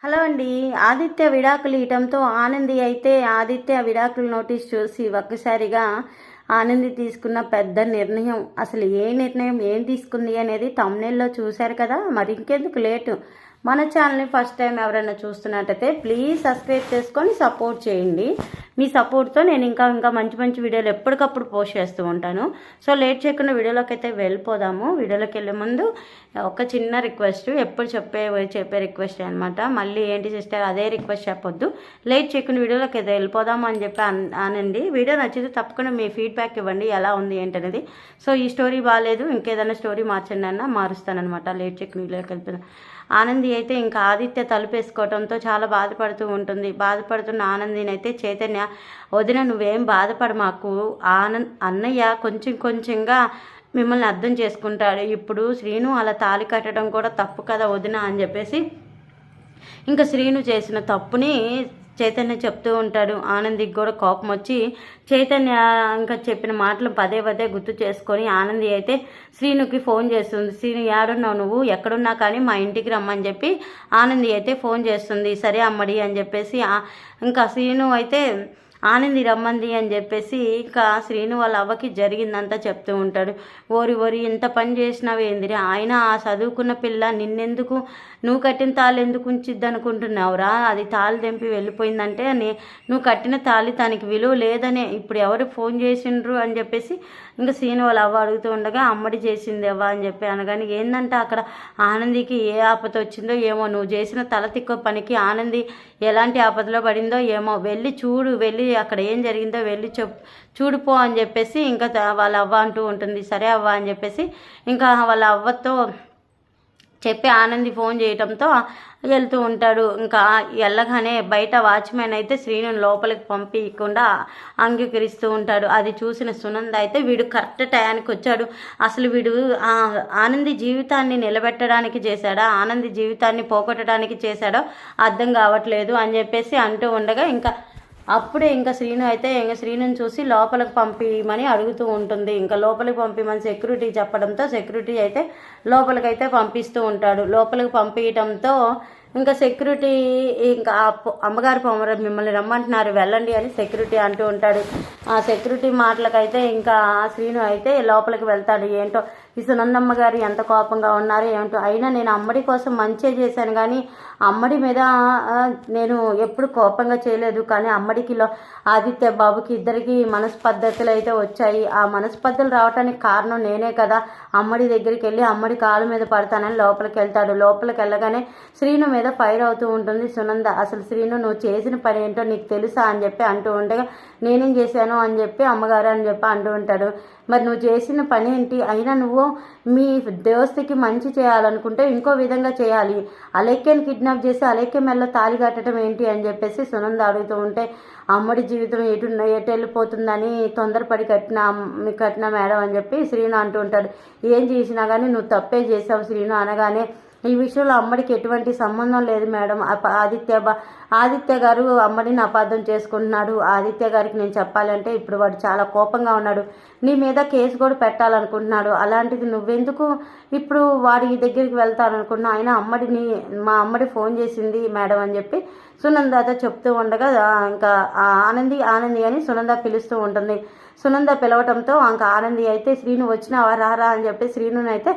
Hello అండి. ఆదిత్య విడాకులు ఇవ్వడంతో ఆనంది అయితే ఆదిత్య విడాకుల నోటీస్ చూసి ఒక్కసారిగా ఆనంది తీసుకున్న పెద్ద నిర్ణయం, అసలు ఏ నిర్ణయం ఏం తీసుకుంది అనేది తమ్నెల్లో చూశారు కదా. మరి ఇంకెందుకు లేటు, మన ఛానల్ని ఫస్ట్ టైం ఎవరైనా చూస్తున్నట్టయితే ప్లీజ్ సబ్స్క్రైబ్ చేసుకొని సపోర్ట్ చేయండి. మీ సపోర్ట్తో నేను ఇంకా మంచి మంచి వీడియోలు ఎప్పటికప్పుడు పోస్ట్ చేస్తూ ఉంటాను. సో లేట్ చేయకుండా వీడియోలోకి అయితే వెళ్ళిపోదాము. వీడియోలోకి వెళ్ళే ముందు ఒక చిన్న రిక్వెస్ట్, ఎప్పుడు చెప్పే రిక్వెస్ట్ అనమాట. మళ్ళీ ఏంటి సిస్టర్ అదే రిక్వెస్ట్ చెప్పొద్దు, లేట్ చేయకుండా వీడియోలోకి అయితే వెళ్ళిపోదాము అని చెప్పి అనండి. వీడియో నచ్చితే తప్పకుండా మీ ఫీడ్బ్యాక్ ఇవ్వండి, ఎలా ఉంది ఏంటనేది. సో ఈ స్టోరీ బాగాలేదు, ఇంకేదైనా స్టోరీ మార్చండి అన్న మారుస్తానమాట. లేట్ చేయకుండా వీడియోలోకి వెళ్తున్నాను. ఆనంది అయితే ఇంకా ఆదిత్య తలుపేసుకోవడంతో చాలా బాధపడుతూ ఉంటుంది. బాధపడుతున్న ఆనందిని అయితే చైతన్య, వదిన నువ్వేం బాధపడ మాకు, అన్నయ్య కొంచెంగా మిమ్మల్ని అర్థం చేసుకుంటాడు. ఇప్పుడు శ్రీను అలా తాళి కట్టడం కూడా తప్పు కదా వదిన అని చెప్పేసి ఇంకా శ్రీను చేసిన తప్పుని చైతన్య చెప్తూ ఉంటాడు. ఆనందికి కూడా కోపం వచ్చి చైతన్య ఇంకా చెప్పిన మాటలు పదే గుర్తు చేసుకొని ఆనంది అయితే శ్రీనుకి ఫోన్ చేస్తుంది. శ్రీను ఏడున్నావు, నువ్వు ఎక్కడున్నా కానీ మా ఇంటికి రమ్మని చెప్పి ఆనంది అయితే ఫోన్ చేస్తుంది. సరే అమ్మడి అని చెప్పేసి ఇంకా శ్రీను అయితే ఆనంది రమ్మంది అని చెప్పేసి ఇంకా శ్రీను వాళ్ళ అవ్వకి జరిగిందంతా చెప్తూ ఉంటాడు. ఓరి ఇంత పని చేసినావేందిరా, ఆయన ఆ చదువుకున్న పిల్ల నిన్నెందుకు, నువ్వు కట్టిన తాళి ఎందుకు ఉంచిద్ది అనుకుంటున్నావురా, అది తాళి తెంపి వెళ్ళిపోయిందంటే నువ్వు కట్టిన తాళి తనకి విలువ లేదనే ఇప్పుడు ఎవరు ఫోన్ చేసిండ్రు అని చెప్పేసి ఇంకా శ్రీను వాళ్ళ అవ్వ అడుగుతూ ఉండగా అమ్మడి చేసింది అవ్వ అని చెప్పి అనగానే ఏందంటే అక్కడ ఆనందికి ఏ ఆపద వచ్చిందో ఏమో, నువ్వు చేసిన తల తిక్కో పనికి ఆనంది ఎలాంటి ఆపదలో పడిందో ఏమో, వెళ్ళి అక్కడ ఏం జరిగిందో వెళ్ళి చూడుపో అని చెప్పేసి ఇంకా వాళ్ళ అవ్వ అంటూ ఉంటుంది. సరే అవ్వ అని చెప్పేసి ఇంకా వాళ్ళ అవ్వతో చెప్పి ఆనంది ఫోన్ చేయడంతో వెళ్తూ ఉంటాడు. ఇంకా వెళ్ళగానే బయట వాచ్మెన్ అయితే శ్రీను లోపలికి పంపించకుండా అంగీకరిస్తూ ఉంటాడు. అది చూసిన సునంద అయితే వీడు కరెక్ట్ టయానికి వచ్చాడు, అసలు వీడు ఆనంది జీవితాన్ని నిలబెట్టడానికి చేశాడా, ఆనంది జీవితాన్ని పోగొట్టడానికి చేశాడో అర్థం కావట్లేదు అని చెప్పేసి అంటూ ఉండగా అప్పుడే శ్రీను అయితే శ్రీనుని చూసి లోపలికి పంపిమని అడుగుతూ ఉంటుంది. ఇంకా లోపలికి పంపిమని సెక్యూరిటీ చెప్పడంతో సెక్యూరిటీ అయితే లోపలికైతే పంపిస్తూ ఉంటాడు. లోపలికి పంపించడంతో ఇంకా సెక్యూరిటీ ఇంకా అమ్మగారు మిమ్మల్ని రమ్మంటున్నారు వెళ్ళండి అని సెక్యూరిటీ అంటూ ఉంటాడు. ఆ సెక్యూరిటీ మాటలకైతే ఇంకా శ్రీను అయితే లోపలికి వెళ్తాడు. ఏంటో ఈ సునందమ్మ గారు ఎంత కోపంగా ఉన్నారో ఏమిటో, అయినా నేను అమ్మడి కోసం మంచిగా చేశాను కానీ అమ్మడి మీద నేను ఎప్పుడు కోపంగా చేయలేదు. కానీ అమ్మడికి ఆదిత్య బాబుకి ఇద్దరికి మనస్పద్ధతులు అయితే వచ్చాయి. ఆ మనస్పద్ధతులు రావడానికి కారణం నేనే కదా. అమ్మడి దగ్గరికి వెళ్ళి అమ్మడి కాళ్ళ మీద పడతానని లోపలికి వెళ్తాడు. లోపలికి వెళ్ళగానే శ్రీను మీద ఫైర్ అవుతూ ఉంటుంది సునంద. అసలు శ్రీను నువ్వు చేసిన పని ఏంటో నీకు తెలుసా అని చెప్పి అంటూ ఉండగా నేనేం చేశాను అని చెప్పి అమ్మగారు అని చెప్పి అంటూ ఉంటాడు. మరి నువ్వు చేసిన పని ఏంటి, అయినా నువ్వు మీ దోస్తుకి మంచి చేయాలనుకుంటే ఇంకో విధంగా చేయాలి, అలేఖ్యని కిడ్నాప్ చేసి అలేఖ్య మెల్ల తాళి కట్టడం ఏంటి అని చెప్పేసి సునంద అడుగుతూ ఉంటే అమ్మడి జీవితం ఎటు వెళ్ళిపోతుందని తొందరపడి కట్టిన మేడం అని చెప్పి శ్రీను అంటూ ఉంటాడు. ఏం చేసినా కానీ నువ్వు తప్పే చేసావు శ్రీను అనగానే ఈ విషయంలో అమ్మడికి ఎటువంటి సంబంధం లేదు మేడం, ఆదిత్య గారు అమ్మడిని అపార్థం చేసుకుంటున్నాడు. ఆదిత్య గారికి నేను చెప్పాలంటే ఇప్పుడు వాడు చాలా కోపంగా ఉన్నాడు, నీ మీద కేసు కూడా పెట్టాలనుకుంటున్నాడు. అలాంటిది నువ్వెందుకు ఇప్పుడు వాడి దగ్గరికి వెళ్తాననుకున్నా, ఆయన మా అమ్మడి ఫోన్ చేసింది మేడం అని చెప్పి సునందతో చెప్తూ ఉండగా ఇంకా ఆనంది అని సునంద పిలుస్తూ ఉంటుంది. సునంద పిలవటంతో ఇంకా ఆనంది అయితే శ్రీను వచ్చినావా రారా అని చెప్పి శ్రీనుని అయితే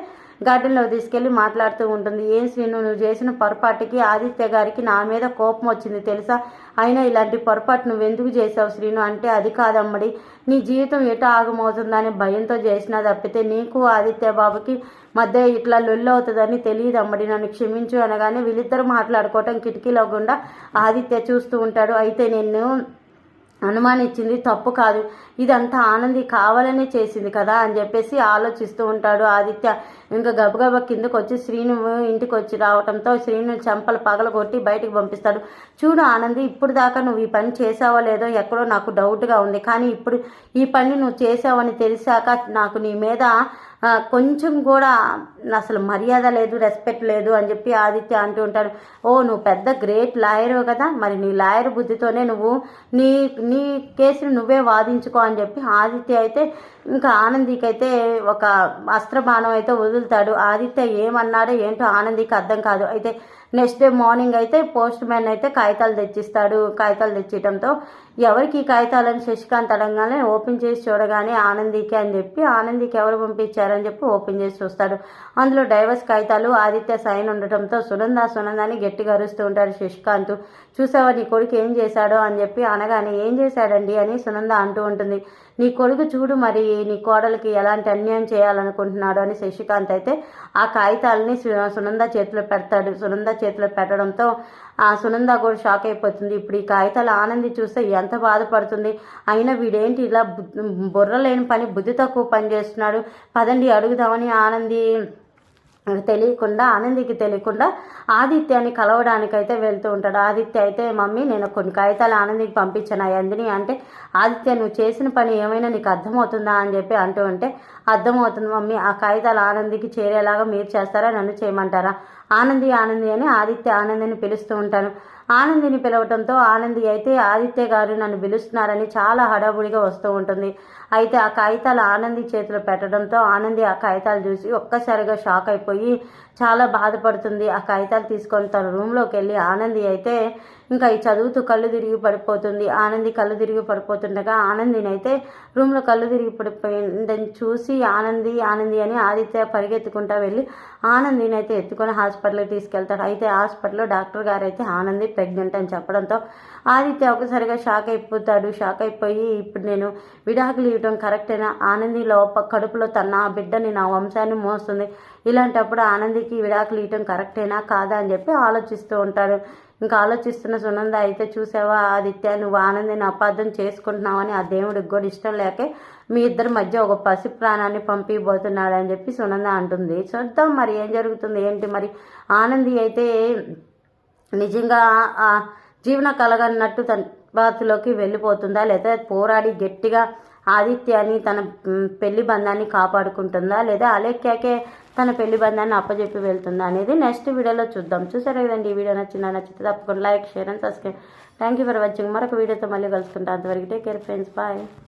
గార్డెన్లో తీసుకెళ్ళి మాట్లాడుతూ ఉంటుంది. ఏం శ్రీను, నువ్వు చేసిన పొరపాటుకి ఆదిత్య గారికి నా మీద కోపం వచ్చింది తెలుసా, అయినా ఇలాంటి పొరపాటు నువ్వెందుకు చేసావు శ్రీను అంటే, అది కాదమ్మడి నీ జీవితం ఎటో ఆగమవుతుందని భయంతో చేసినా తప్పితే నీకు ఆదిత్య బాబుకి మధ్య ఇట్లా లొల్లి అవుతుందని తెలియదు అమ్మడి, నన్ను క్షమించు అనగానే వీళ్ళిద్దరూ మాట్లాడుకోవటం కిటికీలో గుండా ఆదిత్య చూస్తూ ఉంటాడు. అయితే నేను అనుమానించింది తప్పు కాదు, ఇదంతా ఆనంది కావాలనే చేసింది కదా అని చెప్పేసి ఆలోచిస్తూ ఉంటాడు ఆదిత్య. ఇంకా గబగబా కిందకు వచ్చి శ్రీను ఇంటికి వచ్చి రావడంతో శ్రీను చెంపలు పగలగొట్టి బయటకు పంపిస్తాడు. చూడు ఆనంది, ఇప్పుడు దాకా నువ్వు ఈ పని చేసావో లేదో ఎక్కడో నాకు డౌట్గా ఉంది, కానీ ఇప్పుడు ఈ పని నువ్వు చేసావని తెలిసాక నాకు నీ మీద కొంచెం కూడా అసలు మర్యాద లేదు, రెస్పెక్ట్ లేదు అని చెప్పి ఆదిత్య అంటూ ఉంటాడు. ఓ నువ్వు పెద్ద గ్రేట్ లాయర్ కదా, మరి నీ లాయర్ బుద్ధితోనే నువ్వు నీ నీ కేసును నువ్వే వాదించుకో అని చెప్పి ఆదిత్య అయితే ఇంకా ఆనందికి అయితే ఒక అస్త్రబాణం అయితే వదులుతాడు. ఆదిత్య ఏమన్నాడో ఏంటో ఆనందికి అర్థం కాదు. అయితే నెక్స్ట్ డే మార్నింగ్ అయితే పోస్ట్ మ్యాన్ అయితే కాగితాలు తెచ్చిస్తాడు. కాగితాలు తెచ్చియడంతో ఎవరికి కాగితాలని శశికాంత్ అడగానే ఓపెన్ చేసి చూడగానే ఆనందికి అని చెప్పి ఆనందికి ఎవరు పంపించారని చెప్పి ఓపెన్ చేసి చూస్తాడు. అందులో డైవర్స్ కాగితాలు ఆదిత్య సైన్ ఉండటంతో సునందని గట్టిగా అరుస్తూ ఉంటాడు శశికాంత్. చూసావా నీ కొడుకు ఏం చేశాడో అని చెప్పి అనగానే ఏం చేశాడండి అని సునంద అంటూ ఉంటుంది. నీ కొడుకు చూడు మరి నీ కోడలికి ఎలాంటి అన్యాయం చేయాలనుకుంటున్నాడు అని శశికాంత్ అయితే ఆ కాగితాలని సునంద చేతిలో పెడతాడు. సునంద చేతిలో పెట్టడంతో ఆ సునంద కూడా షాక్ అయిపోతుంది. ఇప్పుడు ఈ కాగితాలు ఆనంది చూస్తే ఎంత బాధపడుతుంది. అయినా వీడేంటి ఇలా బుర్ర లేని పని, బుద్ధి తక్కువ పని చేస్తున్నాడు, పదండి అడుగుదామని ఆనందికి తెలియకుండా ఆదిత్యాన్ని కలవడానికైతే వెళ్తూ ఉంటాడు. ఆదిత్య అయితే మమ్మీ నేను కొన్ని కాగితాలు ఆనందికి పంపించాను అందిని అంటే ఆదిత్య నువ్వు చేసిన పని ఏమైనా నీకు అర్థమవుతుందా అని చెప్పి అంటూ ఉంటే అర్థమవుతుంది మమ్మీ, ఆ కాగితాలు ఆనందికి చేరేలాగా మీరు చేస్తారా నన్ను చేయమంటారా? ఆనంది అని ఆనందిని పిలుస్తూ ఉంటాను. ఆనందిని పిలవటంతో ఆనంది అయితే ఆదిత్య గారు నన్ను పిలుస్తున్నారని చాలా హడావుడిగా వస్తూ ఉంటుంది. అయితే ఆ కాగితాలు ఆనంది చేతిలో పెట్టడంతో ఆనంది ఆ కాగితాలు చూసి ఒక్కసారిగా షాక్ అయిపోయి చాలా బాధపడుతుంది. ఆ కాగితాలు తీసుకొని తన రూమ్లోకి వెళ్ళి ఆనంది అయితే ఇంకా ఈ చదువుతూ కళ్ళు తిరిగి పడిపోతుంది. ఆనంది కళ్ళు తిరిగి పడిపోతుండగా ఆనందిని అయితే రూమ్లో కళ్ళు తిరిగి పడిపోయిందని చూసి ఆనంది అని ఆదిత్య పరిగెత్తుకుంటా వెళ్ళి ఆనందిని అయితే ఎత్తుకొని హాస్పిటల్కి తీసుకెళ్తాడు. అయితే హాస్పిటల్లో డాక్టర్ గారు అయితే ఆనంది ప్రెగ్నెంట్ అని చెప్పడంతో ఆదిత్య ఒకసారిగా షాక్ అయిపోతాడు. షాక్ అయిపోయి ఇప్పుడు నేను విడాకులు ఇవ్వడం కరెక్టేనా? ఆనంది కడుపులో తన బిడ్డని నా వంశాన్ని మోస్తుంది, ఇలాంటప్పుడు ఆనందికి విడాకులు ఇవ్వడం కరెక్టేనా కాదా అని చెప్పి ఆలోచిస్తూ ఉంటాడు. ఇంకా ఆలోచిస్తున్న సునంద అయితే చూసావా ఆదిత్య నువ్వు ఆనందిని అపార్థం చేసుకుంటున్నావని ఆ దేవుడికి కూడా ఇష్టం లేకే మీ ఇద్దరి మధ్య ఒక పసి ప్రాణాన్ని పంపిపోతున్నాడు అని చెప్పి సునంద అంటుంది. చూద్దాం మరి ఏం జరుగుతుంది ఏంటి. మరి ఆనంది అయితే నిజంగా ఆ జీవన కలగన్నట్టు తన బాతులోకి వెళ్ళిపోతుందా లేదా పోరాడి గట్టిగా ఆదిత్యాన్ని తన పెళ్లి బంధాన్ని కాపాడుకుంటుందా లేదా అలేఖ్యాకే తన పెళ్లి బంధాన్ని అప్పచెప్పి వెళ్తుందా అనేది నెక్స్ట్ వీడియోలో చూద్దాం. చూసారా కదండి, ఈ వీడియో నచ్చితే తప్పకుండా like share and subscribe. Thank you for watching. మరొక వీడియోతో మళ్ళీ కలుసుకుంటాం. అంతవరకు టేక్ కేర్ ఫ్రెండ్స్, బాయ్.